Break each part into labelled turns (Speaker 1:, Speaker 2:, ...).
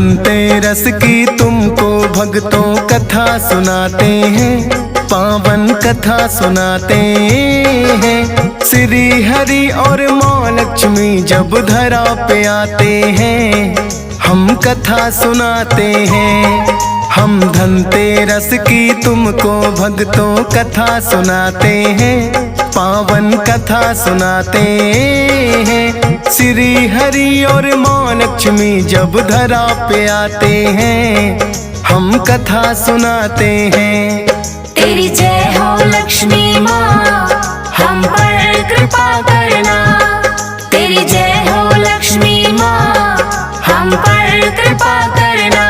Speaker 1: धनतेरस की तुमको भक्तों कथा सुनाते हैं, पावन कथा सुनाते हैं। श्री हरि और माँ लक्ष्मी जब धरा पे आते हैं, हम कथा सुनाते हैं। हम धनतेरस की तुमको भक्तों कथा सुनाते हैं, पावन कथा सुनाते हैं। श्री हरि और माँ लक्ष्मी जब धरा पे आते हैं, हम कथा सुनाते हैं।
Speaker 2: तेरी जय हो लक्ष्मी माँ, हम पर कृपा करना। तेरी जय हो लक्ष्मी माँ, हम पर कृपा करना।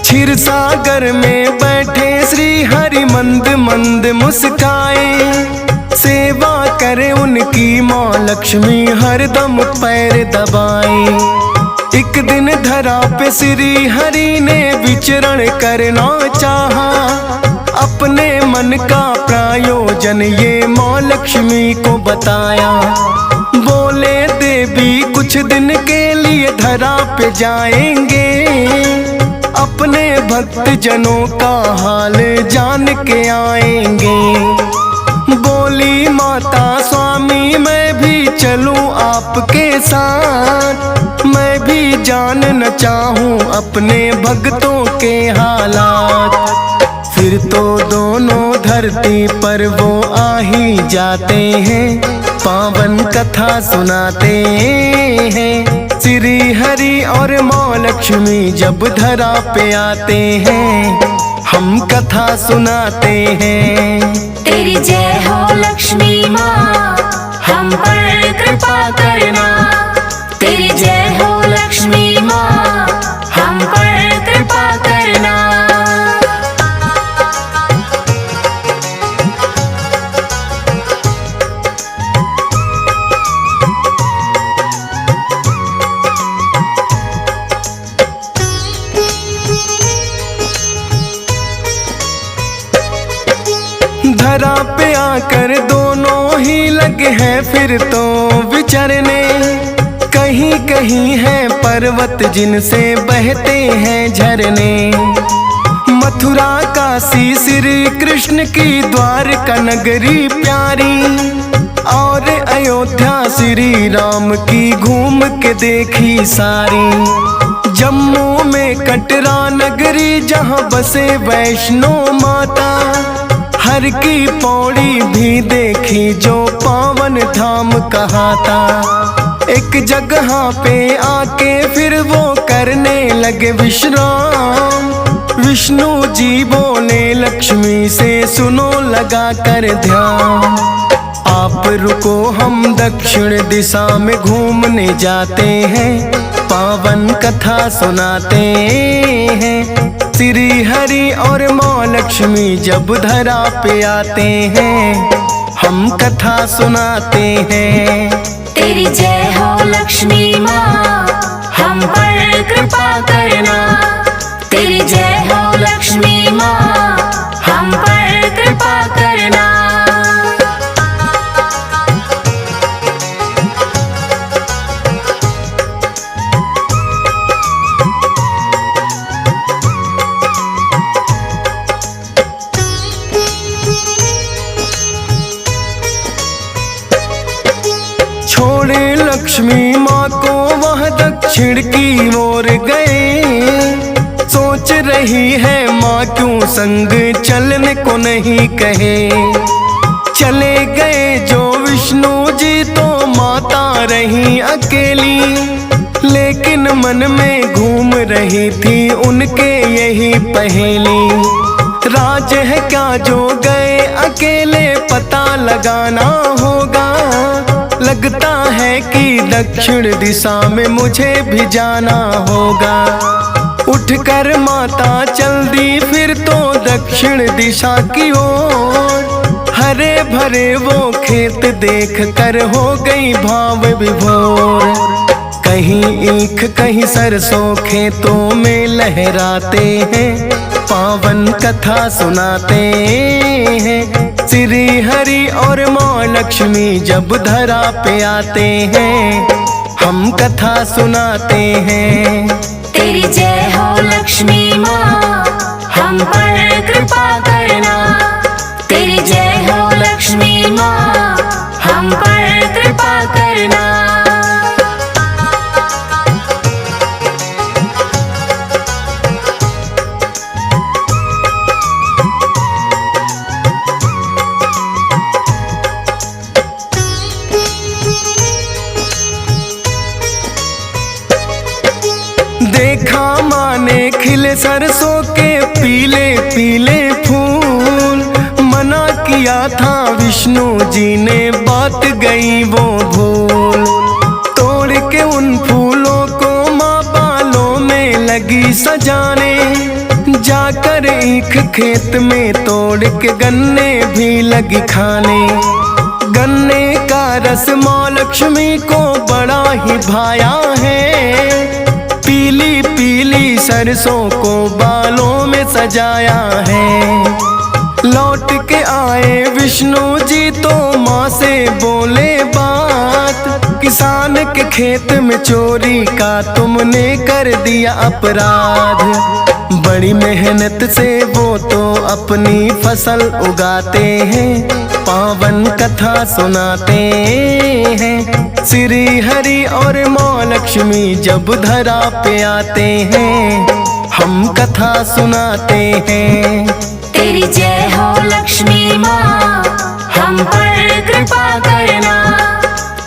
Speaker 1: क्षीर सागर में बैठे श्री हरि मंद मंद मुस्काए, सेवा करे उनकी माँ लक्ष्मी हरदम पैर दबाए। एक दिन धरा पे श्री हरि ने विचरण करना चाहा, अपने मन का प्रायोजन ये माँ लक्ष्मी को बताया। बोले देवी कुछ दिन के लिए धरा पे जाएंगे, अपने भक्त जनों का हाल जान के आएंगे। बोली माता स्वामी मैं भी चलूं आपके साथ, मैं भी जानना चाहूं अपने भक्तों के हालात। फिर तो दोनों धरती पर वो आ ही जाते हैं, पावन कथा सुनाते हैं। श्री हरि और माँ लक्ष्मी जब धरा पे आते हैं, हम कथा सुनाते हैं।
Speaker 2: तेरी जय हो लक्ष्मी माँ, हम पर कृपा करना। तेरी जय हो लक्ष्मी माँ, हम पर कृपा करना।
Speaker 1: धरा पे आकर दोनों ही लगे हैं फिर तो विचरने। कहीं कहीं है पर्वत जिनसे बहते हैं झरने। मथुरा काशी श्री कृष्ण की द्वारका नगरी प्यारी, और अयोध्या श्री राम की घूम के देखी सारी। जम्मू में कटरा नगरी जहाँ बसे वैष्णो माता, हर की पौड़ी भी देखी जो पावन धाम कहाता। एक जगह पे आके फिर वो करने लगे विश्राम। विष्णु जी बोले लक्ष्मी से सुनो लगा कर ध्यान। आप रुको हम दक्षिण दिशा में घूमने जाते हैं, पावन कथा सुनाते हैं। श्री हरि और माँ लक्ष्मी जब धरा पे आते हैं, हम कथा सुनाते हैं।
Speaker 2: तेरी जय हो लक्ष्मी माँ, हम पर कृपा करना। तेरी जय हो लक्ष्मी माँ, हम पर कृपा करना।
Speaker 1: छोड़े लक्ष्मी माँ को वह दक्षिण की ओर गए। सोच रही है माँ क्यों संग चलने को नहीं कहे। चले गए जो विष्णु जी तो माता रही अकेली, लेकिन मन में घूम रही थी उनके यही पहेली। राज है क्या जो गए अकेले पता लगाना होगा। लगता है कि दक्षिण दिशा में मुझे भी जाना होगा। उठकर माता चल दी फिर तो दक्षिण दिशा की ओर। हरे भरे वो खेत देख कर हो गई भाव विभोर। कहीं ईख कहीं सरसों खेतों में लहराते हैं, पावन कथा सुनाते हैं। श्री हरि और माँ लक्ष्मी जब धरा पे आते हैं, हम कथा सुनाते हैं।
Speaker 2: तेरी जय हो लक्ष्मी माँ, हम पर कृपा करना। तेरी जय हो लक्ष्मी माँ, हम पर कृपा करना।
Speaker 1: देखा माने खिले सरसों के पीले पीले फूल, मना किया था विष्णु जी ने बात गई वो भूल। तोड़ के उन फूलों को माँ बालों में लगी सजाने, जाकर ईख खेत में तोड़ के गन्ने भी लगी खाने। गन्ने का रस माँ लक्ष्मी को बड़ा ही भाया है, पीली पीली सरसों को बालों में सजाया है। लौट के आए विष्णु जी तो माँ से बोले बात, किसान के खेत में चोरी का तुमने कर दिया अपराध। बड़ी मेहनत से वो तो अपनी फसल उगाते हैं, पावन कथा सुनाते हैं। श्री हरि और माँ लक्ष्मी जब धरा पे आते हैं, हम कथा सुनाते हैं।
Speaker 2: तेरी जय हो लक्ष्मी माँ, हम पर कृपा करना।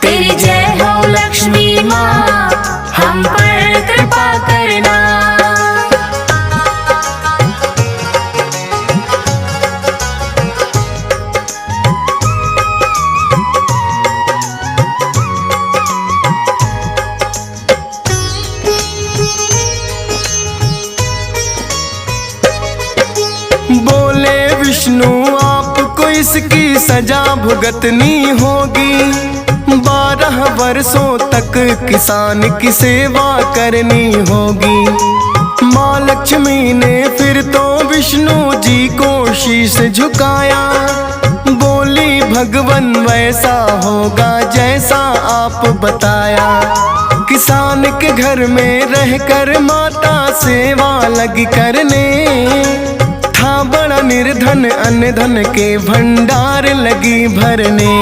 Speaker 2: तेरी जय हो लक्ष्मी माँ, हम पर कृपा करना।
Speaker 1: बोले विष्णु आपको इसकी सजा भुगतनी होगी, 12 वर्षों तक किसान की सेवा करनी होगी। माँ लक्ष्मी ने फिर तो विष्णु जी को शीश झुकाया, बोली भगवन वैसा होगा जैसा आप बताया। किसान के घर में रहकर माता सेवा लगी करने, था बड़ा निर्धन अन्न धन के भंडार लगी भरने।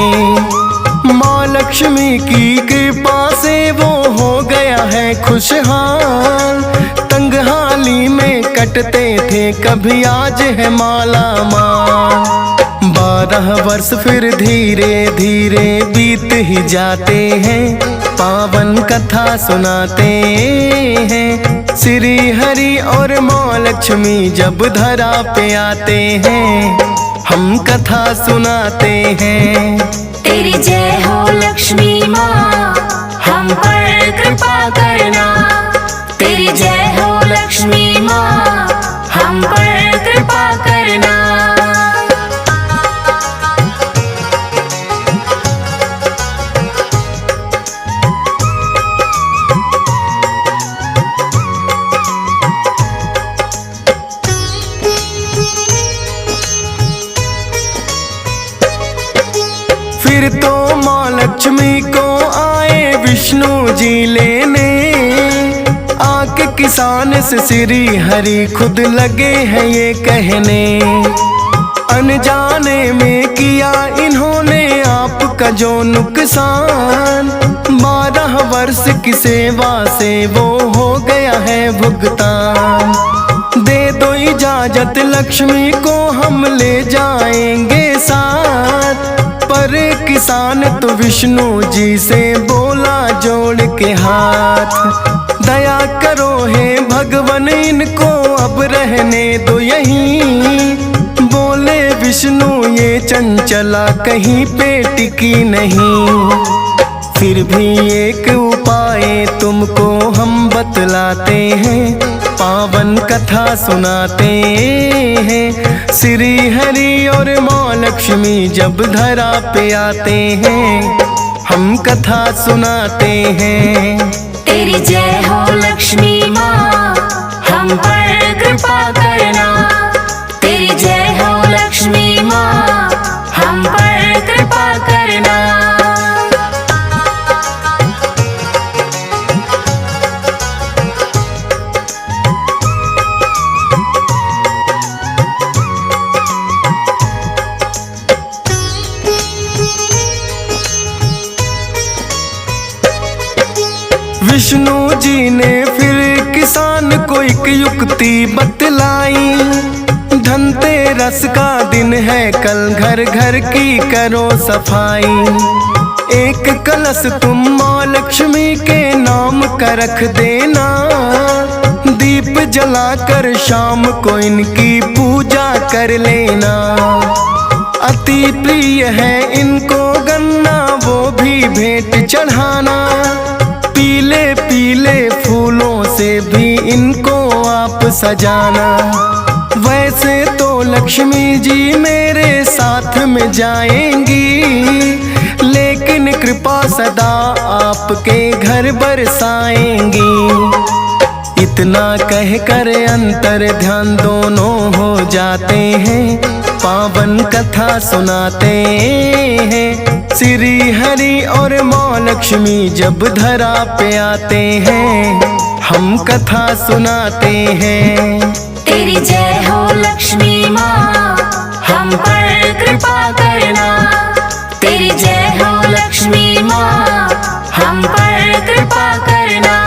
Speaker 1: माँ लक्ष्मी की कृपा से वो हो गया है खुशहाल, तंगहाली में कटते थे कभी आज है माला माल। 12 वर्ष फिर धीरे धीरे बीत ही जाते हैं, पावन कथा सुनाते हैं। श्री हरि और माँ लक्ष्मी जब धरा पे आते हैं, हम कथा सुनाते हैं।
Speaker 2: तेरी जय हो लक्ष्मी माँ, हम पर कृपा करना। तेरी जय हो लक्ष्मी माँ, हम पर कृपा करना।
Speaker 1: फिर तो माँ लक्ष्मी को आए विष्णु जी लेने, आके किसान से श्री हरि खुद लगे हैं ये कहने। अनजाने में किया इन्होंने आपका जो नुकसान, 12 वर्ष की सेवा से वो हो गया है भुगतान। दे दो इजाजत लक्ष्मी को हम ले जाएंगे साथ, पर किसान तो विष्णु जी से बोला जोड़ के हाथ। दया करो हे भगवन इनको अब रहने दो यहीं, बोले विष्णु ये चंचला कहीं पे टिकी नहीं। फिर भी एक उपाय तुमको हम बतलाते हैं, पावन कथा सुनाते हैं। श्री हरि और माँ लक्ष्मी जब धरा पे आते हैं, हम कथा सुनाते हैं।
Speaker 2: तेरी जय हो लक्ष्मी माँ, हम पर कृपा करना। तेरी जय हो लक्ष्मी माँ, हम पर कृपा करना।
Speaker 1: विष्णु जी ने फिर किसान को एक युक्ति बतलाई। धनतेरस का दिन है कल, घर घर की करो सफाई। एक कलश तुम माँ लक्ष्मी के नाम का रख देना। दीप जलाकर शाम को इनकी पूजा कर लेना। अति प्रिय है इनको गन्ना, वो भी भेंट चढ़ाना। पीले पीले फूलों से भी इनको आप सजाना। वैसे तो लक्ष्मी जी मेरे साथ में जाएंगी, लेकिन कृपा सदा आपके घर बरसाएंगी। इतना कहकर अंतर ध्यान दोनों हो जाते हैं। पावन कथा सुनाते हैं। श्री हरि और माँ लक्ष्मी जब धरा पे आते हैं, हम कथा सुनाते हैं।
Speaker 2: तेरी जय हो लक्ष्मी माँ, हम पर कृपा करना। तेरी जय हो लक्ष्मी माँ, हम पर कृपा करना।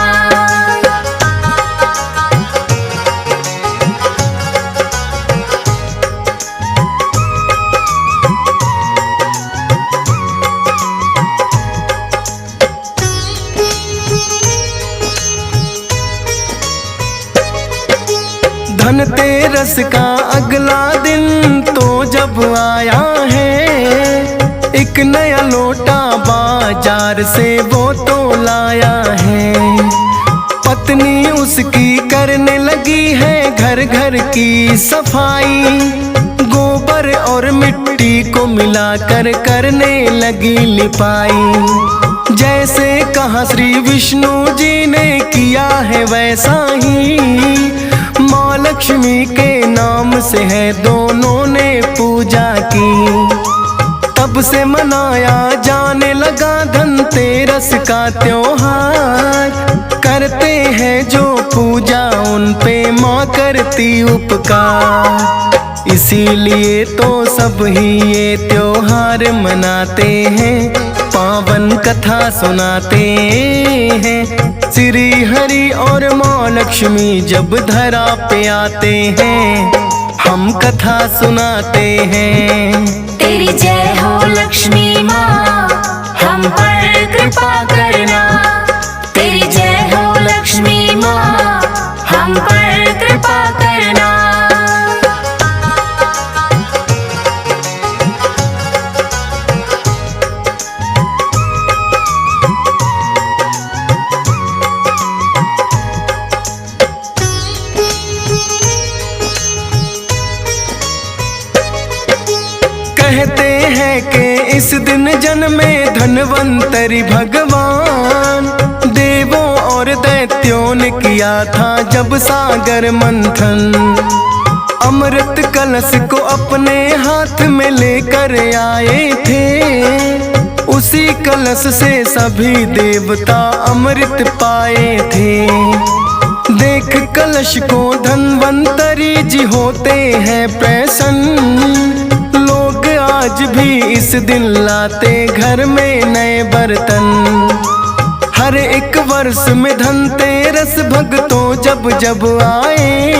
Speaker 1: धनतेरस का अगला दिन तो जब आया है, एक नया लोटा बाजार से वो तो लाया है। पत्नी उसकी करने लगी है घर घर की सफाई। गोबर और मिट्टी को मिलाकर करने लगी लिपाई। जैसे कहा श्री विष्णु जी ने किया है वैसा ही माँ लक्ष्मी के नाम से है दोनों ने पूजा की। तब से मनाया जाने लगा धनतेरस का त्योहार। करते हैं जो पूजा उन पे माँ करती उपकार। इसीलिए तो सब ही ये त्योहार मनाते हैं, पावन कथा सुनाते हैं। श्री हरि और माँ लक्ष्मी जब धरा पे आते हैं, हम कथा सुनाते हैं।
Speaker 2: तेरी जय हो लक्ष्मी माँ, हम पर कृपा करना। तेरी जय हो लक्ष्मी माँ, हम पर कृपा करना।
Speaker 1: कहते हैं कि इस दिन जन्मे धन्वंतरि भगवान। देवों और दैत्यों ने किया था जब सागर मंथन। अमृत कलश को अपने हाथ में लेकर आए थे। उसी कलश से सभी देवता अमृत पाए थे। देख कलश को धन्वंतरि जी होते हैं प्रसन्न। लोग आज भी इस दिन लाते घर में नए बर्तन। हर एक वर्ष में धनतेरस भक्तों जब जब आए,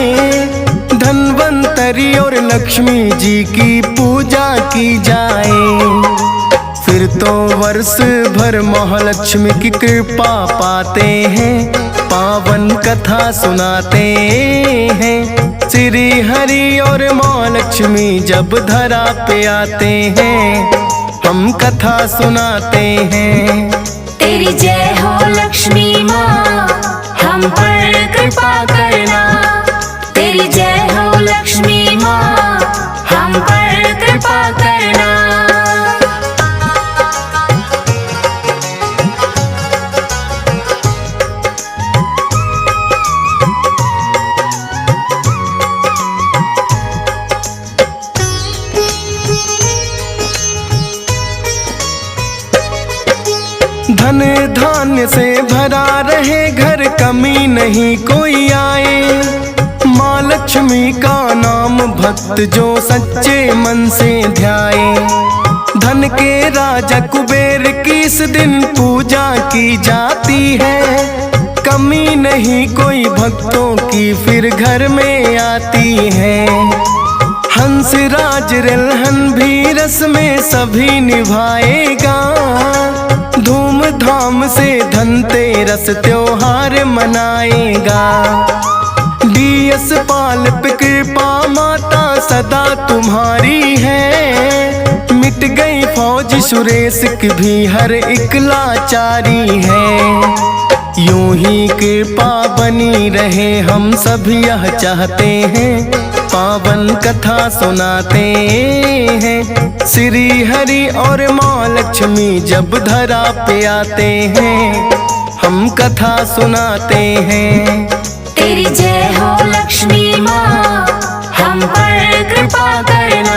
Speaker 1: धन्वंतरि और लक्ष्मी जी की पूजा की जाए। फिर तो वर्ष भर महालक्ष्मी की कृपा पाते हैं, पावन कथा सुनाते हैं। श्री हरि और माँ लक्ष्मी जब धरा पे आते हैं, हम कथा सुनाते हैं।
Speaker 2: तेरी जय हो लक्ष्मी माँ, हम पर कृपा करना। तेरी जय हो लक्ष्मी माँ, हम पर कृपा करना।
Speaker 1: नहीं कोई आए। माँ लक्ष्मी का नाम भक्त जो सच्चे मन से ध्याए। धन के राजा कुबेर की इस दिन पूजा की जाती है। कमी नहीं कोई भक्तों की फिर घर में आती है। हंस राज रिलहन भी रस में सभी निभाएगा। धूमधाम से धनतेरस त्योहार मनाएगा। डीएस पाल पे कृपा माता सदा तुम्हारी है। मिट गई फौज सुरेश की भी हर एक लाचारी है। यूं ही कृपा बनी रहे हम सब यह चाहते हैं। पावन कथा सुनाते हैं। श्री हरि और माँ लक्ष्मी जब धरा पे आते हैं हम कथा सुनाते हैं।
Speaker 2: तेरी जय हो लक्ष्मी माँ, हम पर कृपा करना।